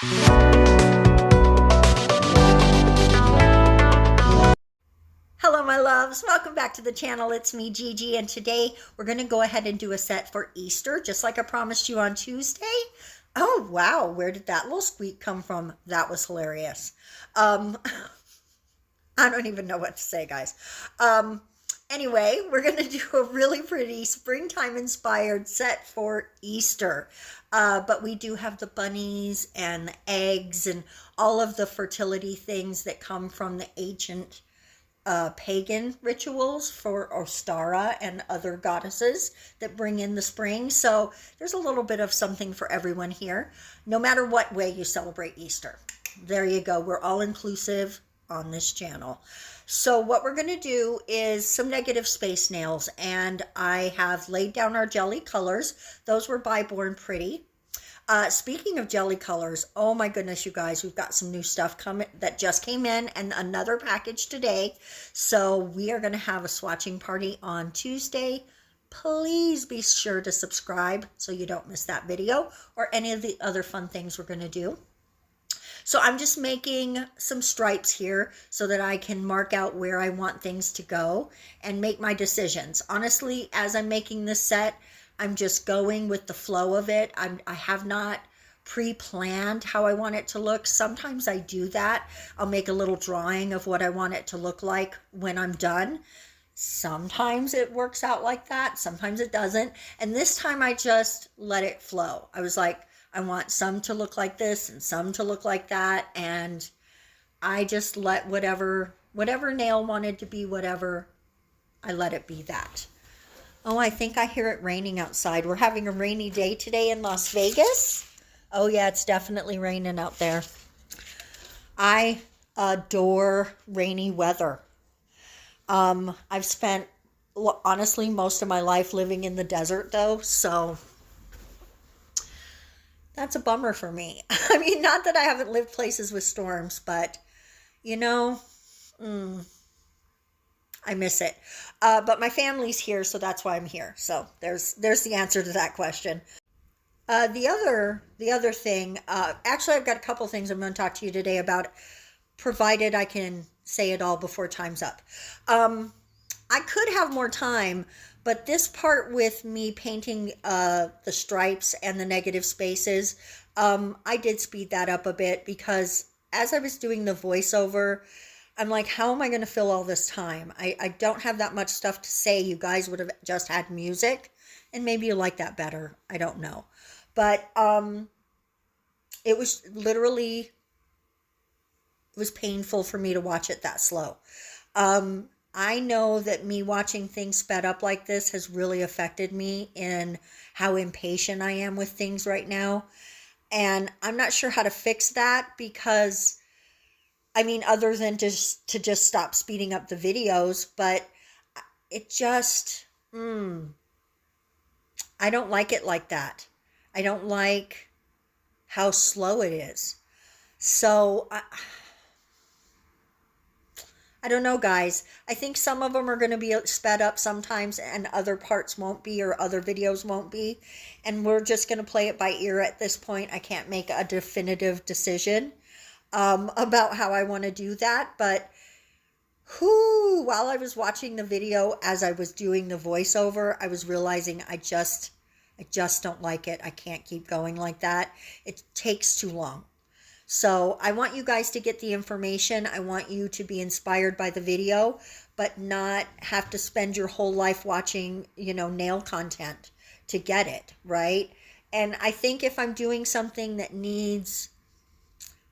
Hello my loves, welcome back to the channel. It's me, Gigi, and today we're going to go ahead and do a set for Easter, just like I promised you on Tuesday. Oh wow, where did that little squeak come from? That was hilarious. I don't even know what to say, guys. Anyway, we're going to do a really pretty springtime inspired set for Easter. But we do have the bunnies and the eggs and all of the fertility things that come from the ancient pagan rituals for Ostara and other goddesses that bring in the spring. So there's a little bit of something for everyone here, no matter what way you celebrate Easter. There you go. We're all inclusive on this channel. So what we're going to do is some negative space nails, and I have laid down our jelly colors. Those were by Born Pretty. Speaking of jelly colors, oh my goodness, you guys, we've got some new stuff coming that just came in and another package today. So we are going to have a swatching party on Tuesday. Please be sure to subscribe so you don't miss that video or any of the other fun things we're going to do. So I'm just making some stripes here so that I can mark out where I want things to go and make my decisions. Honestly, as I'm making this set, I'm just going with the flow of it. I have not pre-planned how I want it to look. Sometimes I do that. I'll make a little drawing of what I want it to look like when I'm done. Sometimes it works out like that. Sometimes it doesn't. And this time I just let it flow. I was like, I want some to look like this and some to look like that. And I just let whatever nail wanted to be whatever, I let it be that. Oh, I think I hear it raining outside. We're having a rainy day today in Las Vegas. Oh yeah, it's definitely raining out there. I adore rainy weather. I've spent, honestly, most of my life living in the desert though, so that's a bummer for me. I mean, not that I haven't lived places with storms, but you know, I miss it. But my family's here, so that's why I'm here. So there's the answer to that question. The other thing, actually I've got a couple things I'm going to talk to you today about, provided I can say it all before time's up. I could have more time, but this part with me painting the stripes and the negative spaces, I did speed that up a bit because as I was doing the voiceover, I'm like, how am I going to fill all this time? I don't have that much stuff to say. You guys would have just had music, and maybe you like that better. I don't know. But it was literally, it was painful for me to watch it that slow. I know that me watching things sped up like this has really affected me in how impatient I am with things right now. And I'm not sure how to fix that because, I mean, other than just to stop speeding up the videos, but it just, I don't like it like that. I don't like how slow it is. So I don't know, guys. I think some of them are going to be sped up sometimes and other parts won't be, or other videos won't be. And we're just going to play it by ear at this point. I can't make a definitive decision about how I want to do that. But while I was watching the video, as I was doing the voiceover, I was realizing I just don't like it. I can't keep going like that. It takes too long. So I want you guys to get the information. I want you to be inspired by the video, but not have to spend your whole life watching, you know, nail content to get it, right? And I think if I'm doing something that needs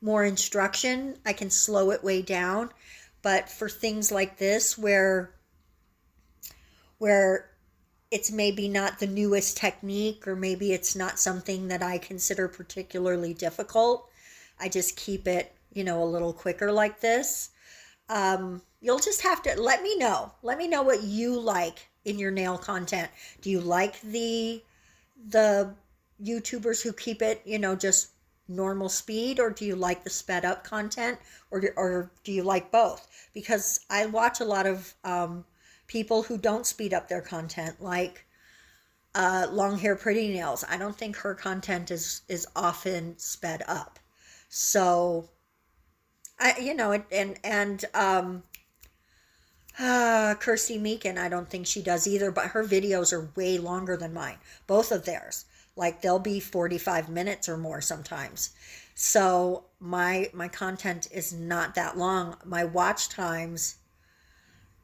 more instruction, I can slow it way down. But for things like this, where it's maybe not the newest technique, or maybe it's not something that I consider particularly difficult, I just keep it, you know, a little quicker like this. You'll just have to let me know. Let me know what you like in your nail content. Do you like the YouTubers who keep it, you know, just normal speed, or do you like the sped up content, or do you like both? Because I watch a lot of people who don't speed up their content, like Long Hair Pretty Nails. I don't think her content is often sped up. So Kirsty Meakin, I don't think she does either, but her videos are way longer than mine. Both of theirs. Like they'll be 45 minutes or more sometimes. So my content is not that long. My watch times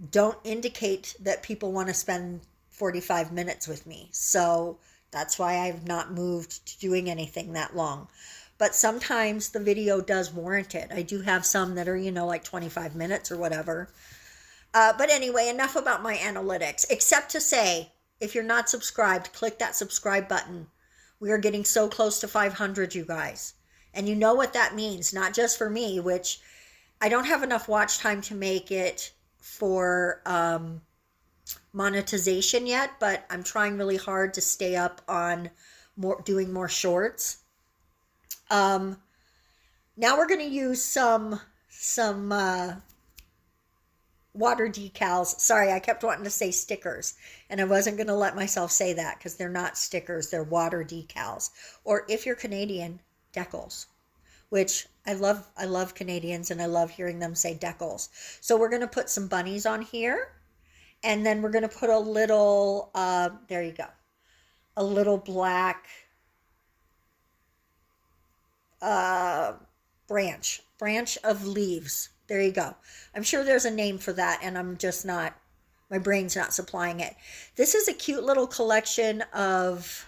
don't indicate that people want to spend 45 minutes with me. So that's why I've not moved to doing anything that long. But sometimes the video does warrant it. I do have some that are, like 25 minutes or whatever. But anyway, enough about my analytics, except to say, if you're not subscribed, click that subscribe button. We are getting so close to 500, you guys. And you know what that means, not just for me, which I don't have enough watch time to make it for monetization yet, but I'm trying really hard to stay up on doing more shorts. Now we're going to use some water decals. Sorry, I kept wanting to say stickers, and I wasn't going to let myself say that because they're not stickers, they're water decals. Or if you're Canadian, Decals, which I love Canadians, and I love hearing them say Decals. So we're going to put some bunnies on here, and then we're going to put a little, there you go, a little black branch of leaves. There you go. I'm sure there's a name for that, and I'm just not, my brain's not supplying it. This is a cute little collection of,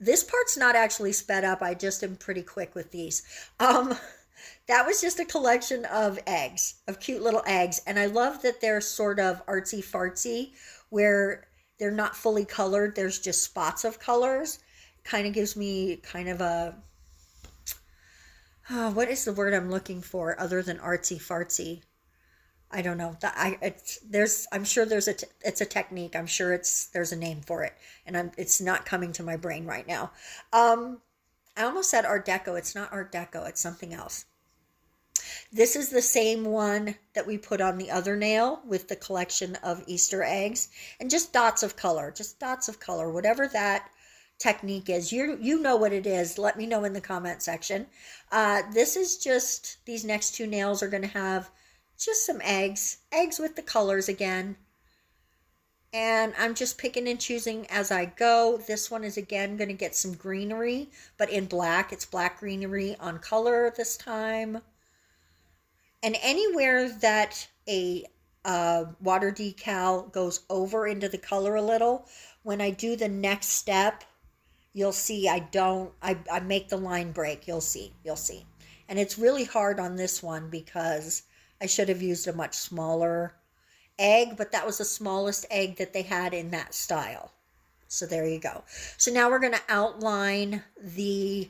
this part's not actually sped up. I just am pretty quick with these. That was just a collection of eggs, of cute little eggs. And I love that they're sort of artsy fartsy, where they're not fully colored. There's just spots of colors. Kind of gives me kind of a, what is the word I'm looking for other than artsy fartsy? I don't know. I'm sure it's a technique. I'm sure there's a name for it, and it's not coming to my brain right now. I almost said Art Deco. It's not Art Deco. It's something else. This is the same one that we put on the other nail with the collection of Easter eggs, and just dots of color, whatever that technique is. You know what it is. Let me know in the comment section. This is just, these next two nails are going to have just some eggs with the colors again. And I'm just picking and choosing as I go. This one is again going to get some greenery, but in black. It's black greenery on color this time. And anywhere that a water decal goes over into the color a little, when I do the next step, you'll see I make the line break. You'll see. And it's really hard on this one because I should have used a much smaller egg, but that was the smallest egg that they had in that style. So there you go. So now we're going to outline the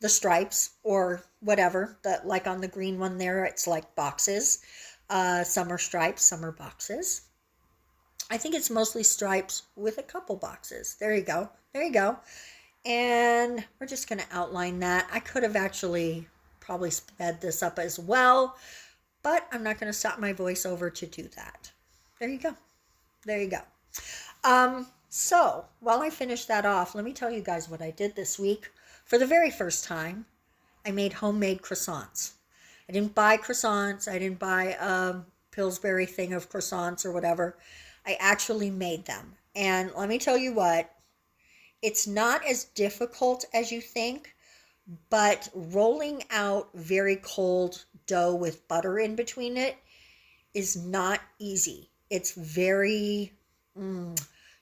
stripes or whatever, like on the green one there, it's like boxes. Some are stripes, some are boxes. I think it's mostly stripes with a couple boxes. There you go. And we're just going to outline that. I could have actually probably sped this up as well, but I'm not going to stop my voiceover to do that. There you go. So while I finish that off, let me tell you guys what I did this week. For the very first time, I made homemade croissants. I didn't buy croissants. I didn't buy a Pillsbury thing of croissants or whatever. I actually made them. And let me tell you what, it's not as difficult as you think, but rolling out very cold dough with butter in between it is not easy. It's very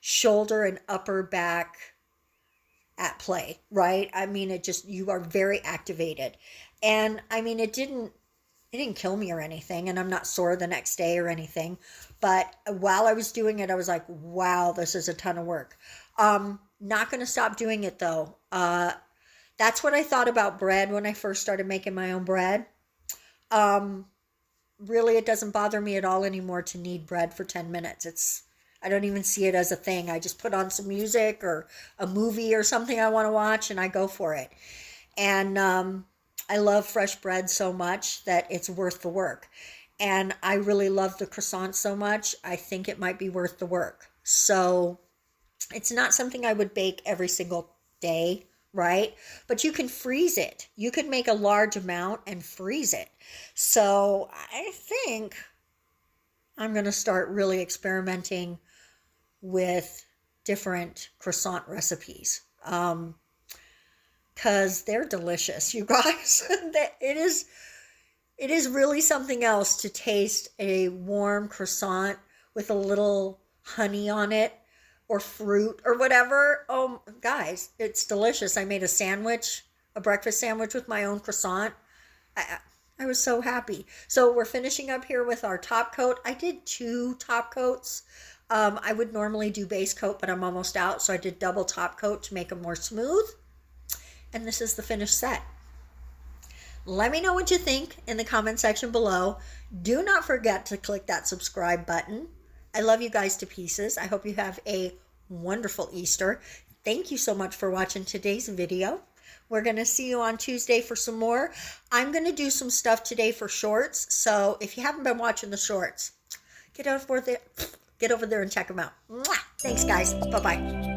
shoulder and upper back at play, right? I mean, you are very activated. And I mean, it didn't kill me or anything, and I'm not sore the next day or anything. But while I was doing it, I was like, wow, this is a ton of work. Not going to stop doing it though. That's what I thought about bread when I first started making my own bread. Really, it doesn't bother me at all anymore to knead bread for 10 minutes. I don't even see it as a thing. I just put on some music or a movie or something I want to watch, and I go for it. And I love fresh bread so much that it's worth the work. And I really love the croissants so much, I think it might be worth the work. So it's not something I would bake every single day, right? But you can freeze it. You could make a large amount and freeze it. So I think I'm going to start really experimenting with different croissant recipes. Because they're delicious, you guys. It is really something else to taste a warm croissant with a little honey on it or fruit or whatever. Oh, guys, it's delicious. I made a sandwich, a breakfast sandwich with my own croissant. I was so happy. So we're finishing up here with our top coat. I did 2 top coats. I would normally do base coat, but I'm almost out. So I did double top coat to make them more smooth. And this is the finished set. Let me know what you think in the comment section below. Do not forget to click that subscribe button. I love you guys to pieces. I hope you have a wonderful Easter. Thank you so much for watching today's video. We're going to see you on Tuesday for some more. I'm going to do some stuff today for shorts. So if you haven't been watching the shorts, get over there and check them out. Mwah! Thanks, guys. Bye-bye.